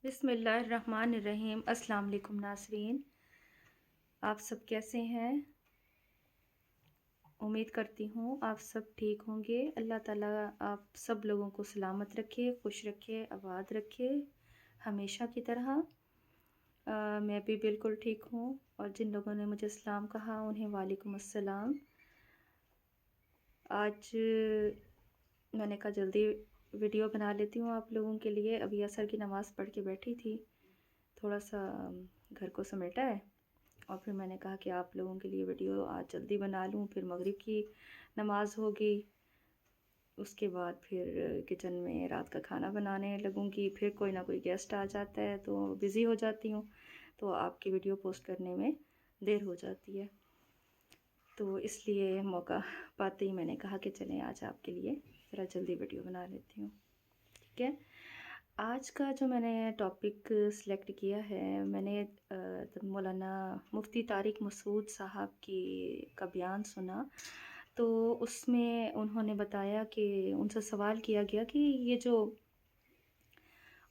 بسم اللہ الرحمن الرحیم۔ السلام علیکم ناظرین، آپ سب کیسے ہیں؟ امید کرتی ہوں آپ سب ٹھیک ہوں گے۔ اللہ تعالیٰ آپ سب لوگوں کو سلامت رکھے، خوش رکھے، آباد رکھے ہمیشہ کی طرح۔ میں بھی بالکل ٹھیک ہوں، اور جن لوگوں نے مجھے سلام کہا انہیں وعلیکم السلام۔ آج میں نے کہا جلدی ویڈیو بنا لیتی ہوں آپ لوگوں کے لیے۔ ابھی عصر کی نماز پڑھ کے بیٹھی تھی، تھوڑا سا گھر کو سمیٹا ہے، اور پھر میں نے کہا کہ آپ لوگوں کے لیے ویڈیو آج جلدی بنا لوں، پھر مغرب کی نماز ہوگی، اس کے بعد پھر کچن میں رات کا کھانا بنانے لگوں گی، پھر کوئی نہ کوئی گیسٹ آ جاتا ہے تو بزی ہو جاتی ہوں، تو آپ کی ویڈیو پوسٹ کرنے میں دیر ہو جاتی ہے، تو اس لیے موقع پاتے ہی میں نے کہا کہ چلیں آج آپ کے لیے ذرا جلدی ویڈیو بنا لیتی ہوں۔ ٹھیک ہے، آج کا جو میں نے ٹاپک سلیکٹ کیا ہے، میں نے مولانا مفتی طارق مسعود صاحب کا بیان سنا، تو اس میں انہوں نے بتایا کہ ان سے سوال کیا گیا کہ یہ جو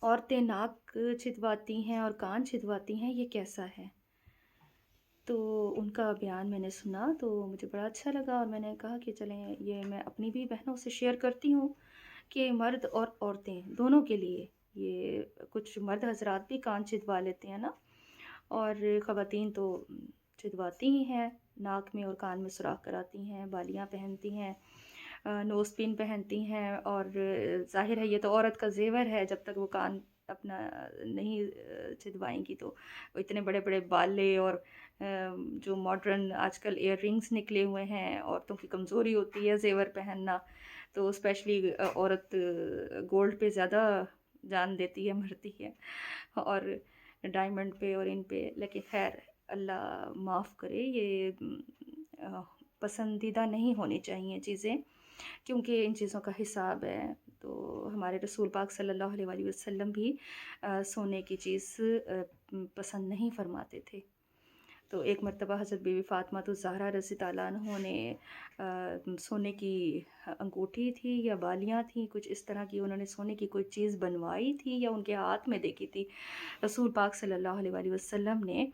عورتیں ناک چھدواتی ہیں اور کان چھدواتی ہیں یہ کیسا ہے؟ تو ان کا بیان میں نے سنا تو مجھے بڑا اچھا لگا، اور میں نے کہا کہ چلیں یہ میں اپنی بھی بہنوں سے شیئر کرتی ہوں کہ مرد اور عورتیں دونوں کے لیے، یہ کچھ مرد حضرات بھی کان چھدوا لیتے ہیں نا، اور خواتین تو چھدواتی ہی ہیں، ناک میں اور کان میں سوراخ کراتی ہیں، بالیاں پہنتی ہیں، نوز پن پہنتی ہیں، اور ظاہر ہے یہ تو عورت کا زیور ہے، جب تک وہ کان اپنا نہیں چھدوائیں گی تو اتنے بڑے بڑے بالے اور جو ماڈرن آج کل ایئر رنگز نکلے ہوئے ہیں، عورتوں کی کمزوری ہوتی ہے زیور پہننا، تو اسپیشلی عورت گولڈ پہ زیادہ جان دیتی ہے، مرتی ہے، اور ڈائمنڈ پہ اور ان پہ، لیکن خیر اللہ معاف کرے، یہ پسندیدہ نہیں ہونی چاہیے چیزیں، کیونکہ ان چیزوں کا حساب ہے۔ تو ہمارے رسول پاک صلی اللہ علیہ وآلہ وسلم بھی سونے کی چیز پسند نہیں فرماتے تھے۔ تو ایک مرتبہ حضرت بی بی فاطمہ الزہرا رضی اللہ عنہ نے سونے کی انگوٹھی تھی یا بالیاں تھیں کچھ اس طرح کی، انہوں نے سونے کی کوئی چیز بنوائی تھی یا ان کے ہاتھ میں دیکھی تھی رسول پاک صلی اللہ علیہ وآلہ وسلم نے،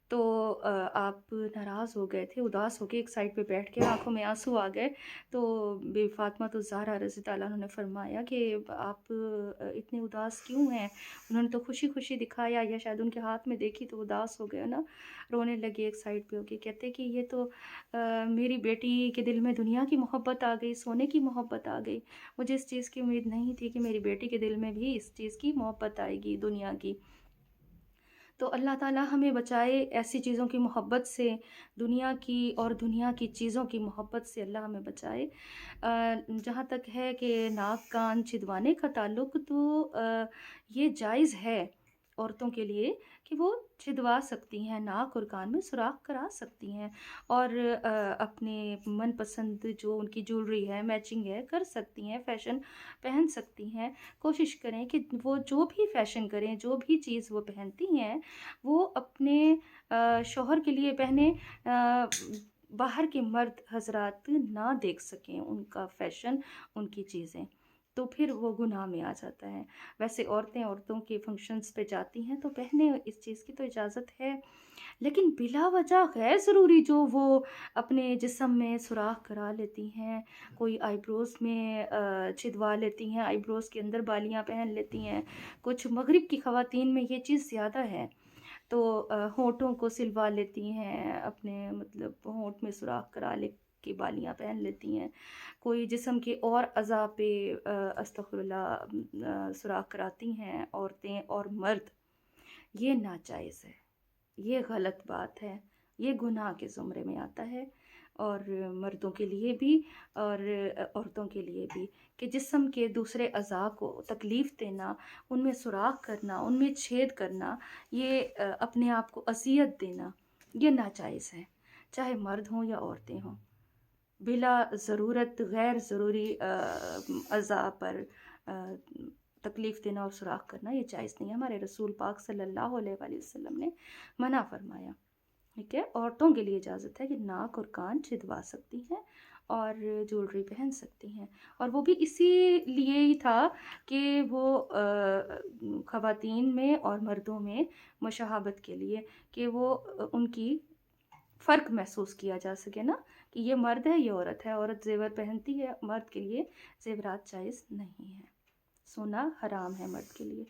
تو آپ ناراض ہو گئے تھے، اداس ہو کے ایک سائڈ پہ بیٹھ کے آنکھوں میں آنسو آ گئے، تو بی بی فاطمہ الزہرا رضی اللہ عنہ نے فرمایا کہ آپ اتنے اداس کیوں ہیں؟ انہوں نے تو خوشی خوشی دکھایا، یا شاید ان کے ہاتھ میں دیکھی تو اداس ہو گئے نا، رونے لگے ایک سائڈ پہ ہو کے، کہتے کہ یہ تو میری بیٹی کے دل میں دنیا کی محبت آ گئی، سونے کی محبت آ گئی، مجھے اس چیز کی امید نہیں تھی کہ میری بیٹی کے دل میں بھی اس چیز کی محبت آئے گی دنیا کی۔ تو اللہ تعالیٰ ہمیں بچائے ایسی چیزوں کی محبت سے، دنیا کی اور دنیا کی چیزوں کی محبت سے اللہ ہمیں بچائے۔ جہاں تک ہے کہ ناک کان چھدوانے کا تعلق، تو یہ جائز ہے عورتوں کے لیے کہ وہ چھدوا سکتی ہیں، ناک اور کان میں سوراخ کرا سکتی ہیں، اور اپنے من پسند جو ان کی جولری ہے، میچنگ ہے، کر سکتی ہیں، فیشن پہن سکتی ہیں۔ کوشش کریں کہ وہ جو بھی فیشن کریں، جو بھی چیز وہ پہنتی ہیں وہ اپنے شوہر کے لیے پہنیں، باہر کے مرد حضرات نہ دیکھ سکیں ان کا فیشن، ان کی چیزیں، تو پھر وہ گناہ میں آ جاتا ہے۔ ویسے عورتوں کے فنکشنز پہ جاتی ہیں تو پہنے، اس چیز کی تو اجازت ہے، لیکن بلا وجہ غیر ضروری جو وہ اپنے جسم میں سوراخ کرا لیتی ہیں، کوئی آئی بروز میں چھدوا لیتی ہیں، آئی بروز کے اندر بالیاں پہن لیتی ہیں، کچھ مغرب کی خواتین میں یہ چیز زیادہ ہے، تو ہونٹوں کو سلوا لیتی ہیں، اپنے مطلب ہونٹ میں سوراخ کرا لے کی بالیاں پہن لیتی ہیں، کوئی جسم کے اور اعضاء پہ استغفر اللہ سوراخ کراتی ہیں عورتیں اور مرد، یہ ناجائز ہے، یہ غلط بات ہے، یہ گناہ کے زمرے میں آتا ہے، اور مردوں کے لیے بھی اور عورتوں کے لیے بھی، کہ جسم کے دوسرے اعضاء کو تکلیف دینا، ان میں سوراخ کرنا، ان میں چھید کرنا، یہ اپنے آپ کو اذیت دینا، یہ ناجائز ہے، چاہے مرد ہوں یا عورتیں ہوں، بلا ضرورت غیر ضروری اعضاء پر تکلیف دینا اور سوراخ کرنا یہ جائز نہیں ہے۔ ہمارے رسول پاک صلی اللہ علیہ وآلہ وسلم نے منع فرمایا۔ ٹھیک ہے، عورتوں کے لیے اجازت ہے کہ ناک اور کان چھدوا سکتی ہیں، اور جولری پہن سکتی ہیں، اور وہ بھی اسی لیے ہی تھا کہ وہ خواتین میں اور مردوں میں مشابہت کے لیے، کہ وہ ان کی فرق محسوس کیا جا سکے نا، کہ یہ مرد ہے یہ عورت ہے، عورت زیور پہنتی ہے، مرد کے لیے زیورات جائز نہیں ہے، سونا حرام ہے مرد کے لیے۔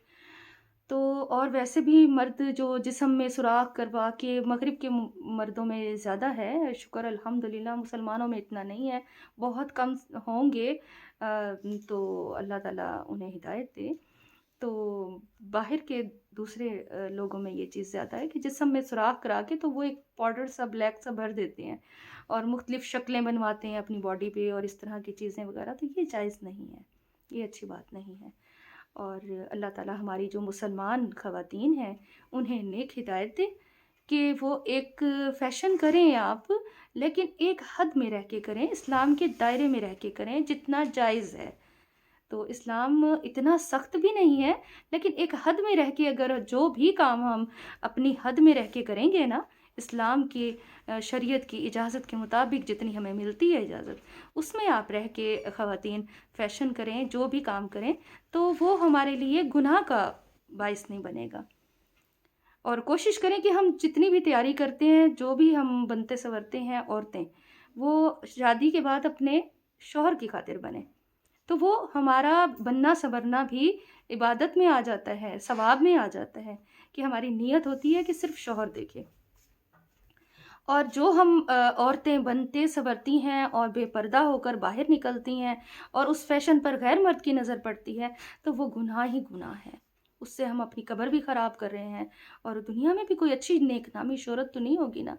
تو اور ویسے بھی مرد جو جسم میں سوراخ کروا کے، مغرب کے مردوں میں زیادہ ہے، شکر الحمدللہ، مسلمانوں میں اتنا نہیں ہے، بہت کم ہوں گے، تو اللہ تعالیٰ انہیں ہدایت دے۔ تو باہر کے دوسرے لوگوں میں یہ چیز زیادہ ہے کہ جسم میں سوراخ کرا کے تو وہ ایک پاؤڈر سا بلیک سا بھر دیتے ہیں اور مختلف شکلیں بنواتے ہیں اپنی باڈی پہ اور اس طرح کی چیزیں وغیرہ، تو یہ جائز نہیں ہے، یہ اچھی بات نہیں ہے۔ اور اللہ تعالیٰ ہماری جو مسلمان خواتین ہیں انہیں نیک ہدایت دے کہ وہ ایک فیشن کریں آپ، لیکن ایک حد میں رہ کے کریں، اسلام کے دائرے میں رہ کے کریں جتنا جائز ہے۔ تو اسلام اتنا سخت بھی نہیں ہے، لیکن ایک حد میں رہ کے اگر جو بھی کام ہم اپنی حد میں رہ کے کریں گے نا، اسلام کی شریعت کی اجازت کے مطابق جتنی ہمیں ملتی ہے اجازت، اس میں آپ رہ کے خواتین فیشن کریں، جو بھی کام کریں، تو وہ ہمارے لیے گناہ کا باعث نہیں بنے گا۔ اور کوشش کریں کہ ہم جتنی بھی تیاری کرتے ہیں، جو بھی ہم بنتے سنورتے ہیں عورتیں، وہ شادی کے بعد اپنے شوہر کی خاطر بنیں، تو وہ ہمارا بننا سنورنا بھی عبادت میں آ جاتا ہے، ثواب میں آ جاتا ہے، کہ ہماری نیت ہوتی ہے کہ صرف شوہر دیکھے۔ اور جو ہم عورتیں بنتے سنورتی ہیں اور بے پردہ ہو کر باہر نکلتی ہیں اور اس فیشن پر غیر مرد کی نظر پڑتی ہے، تو وہ گناہ ہی گناہ ہے، اس سے ہم اپنی قبر بھی خراب کر رہے ہیں، اور دنیا میں بھی کوئی اچھی نیک نامی شہرت تو نہیں ہوگی نا،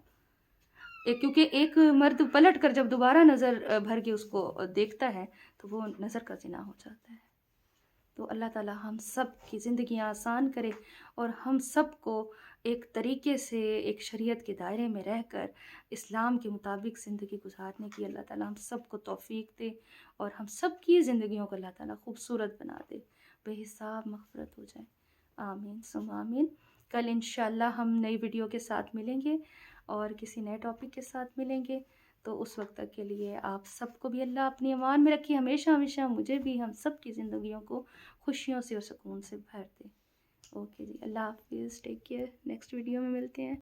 کیونکہ ایک مرد پلٹ کر جب دوبارہ نظر بھر کے اس کو دیکھتا ہے تو وہ نظر کا زنا ہو جاتا ہے۔ تو اللہ تعالیٰ ہم سب کی زندگیاں آسان کرے اور ہم سب کو ایک طریقے سے ایک شریعت کے دائرے میں رہ کر اسلام کے مطابق زندگی گزارنے کی اللہ تعالیٰ ہم سب کو توفیق دے، اور ہم سب کی زندگیوں کو اللہ تعالیٰ خوبصورت بنا دے، بے حساب مغفرت ہو جائے، آمین ثم آمین۔ کل انشاءاللہ ہم نئی ویڈیو کے ساتھ ملیں گے اور کسی نئے ٹاپک کے ساتھ ملیں گے، تو اس وقت تک کے لیے آپ سب کو بھی اللہ اپنی امان میں رکھے، ہمیشہ ہمیشہ مجھے بھی، ہم سب کی زندگیوں کو خوشیوں سے اور سکون سے بھر دے۔ اوکے جی، اللہ حافظ، ٹیک کیئر، نیکسٹ ویڈیو میں ملتے ہیں۔